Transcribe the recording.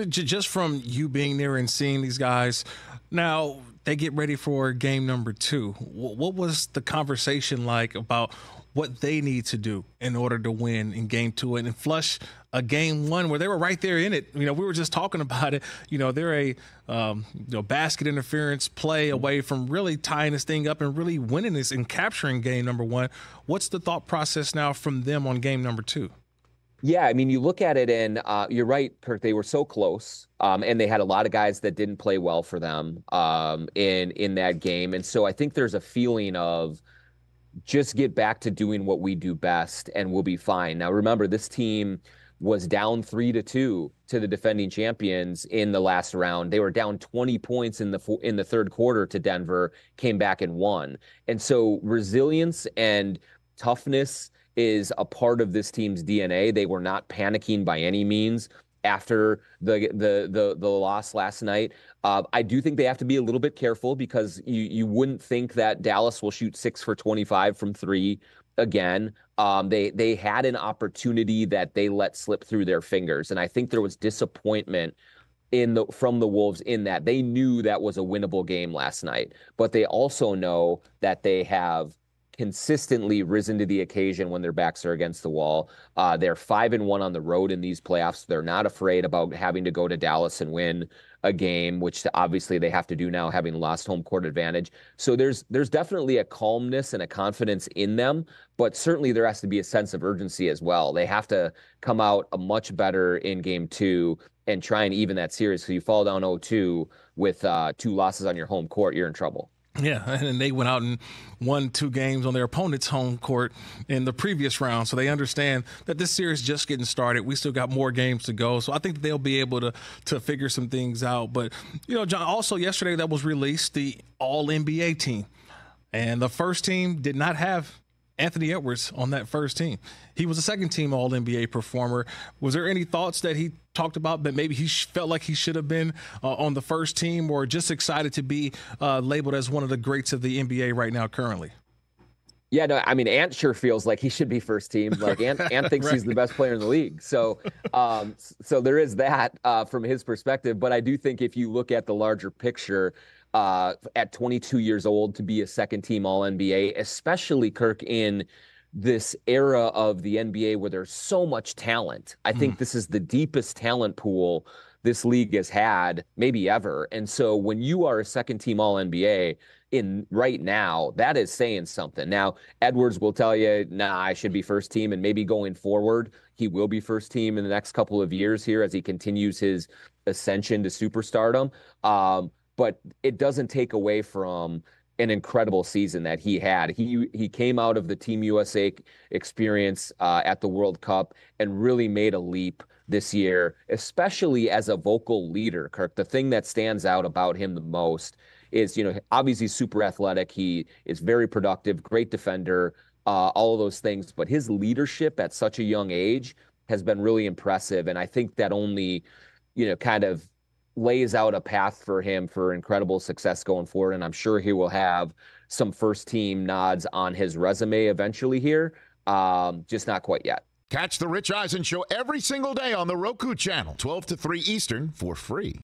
Just from you being there and seeing these guys, now they get ready for game number 2. What was the conversation like about what they need to do in order to win in game 2 and flush a game 1 where they were right there in it? We were just talking about it. They're a basket interference play away from really tying this thing up and really winning this and capturing game number 1. What's the thought process now from them on game number 2? Yeah, I mean, you look at it and you're right, Kirk, they were so close and they had a lot of guys that didn't play well for them in that game. And so I think there's a feeling of just get back to doing what we do best and we'll be fine. Now, remember, this team was down 3-2 to the defending champions in the last round. They were down 20 points in the third quarter to Denver, came back and won. And so resilience and toughness is a part of this team's DNA. They were not panicking by any means after the loss last night. I do think they have to be a little bit careful because you wouldn't think that Dallas will shoot 6 for 25 from 3 again. They had an opportunity that they let slip through their fingers, and I think there was disappointment from the Wolves in that they knew that was a winnable game last night, but they also know that they have consistently risen to the occasion when their backs are against the wall. They're 5-1 on the road in these playoffs. They're not afraid about having to go to Dallas and win a game, which obviously they have to do now, having lost home court advantage. So there's definitely a calmness and a confidence in them, but certainly there has to be a sense of urgency as well. They have to come out a much better in game 2 and try and even that series. So you fall down 0-2 with 2 losses on your home court, you're in trouble. Yeah, and they went out and won 2 games on their opponent's home court in the previous round, so they understand that this series is just getting started. We still got more games to go, so I think they'll be able to figure some things out. But, Jon, also yesterday that was released, the All-NBA team, and the first team did not have Anthony Edwards on that first team. He was a second-team All-NBA performer. Was there any thoughts that he talked about that maybe he felt like he should have been on the first team, or just excited to be labeled as one of the greats of the NBA right now currently? Yeah, no, I mean, Ant sure feels like he should be first team. Like Ant thinks right. He's the best player in the league. So so there is that from his perspective. But I do think if you look at the larger picture, at 22 years old to be a second-team All-NBA, especially, Kirk, in this era of the NBA where there's so much talent. I think this is the deepest talent pool this league has had, maybe ever. And so when you are a second-team All-NBA in right now, that is saying something. Now, Edwards will tell you, nah, I should be first team, and maybe going forward, he will be first team in the next couple of years here as he continues his ascension to superstardom. But it doesn't take away from an incredible season that he had. He came out of the Team USA experience at the World Cup and really made a leap this year, especially as a vocal leader, Kirk. The thing that stands out about him the most is, obviously super athletic. He is very productive, great defender, all of those things. But his leadership at such a young age has been really impressive. And I think that only, kind of lays out a path for him for incredible success going forward. And I'm sure he will have some first team nods on his resume eventually here. Just not quite yet. Catch the Rich Eisen Show every single day on the Roku channel, 12 to 3 Eastern, for free.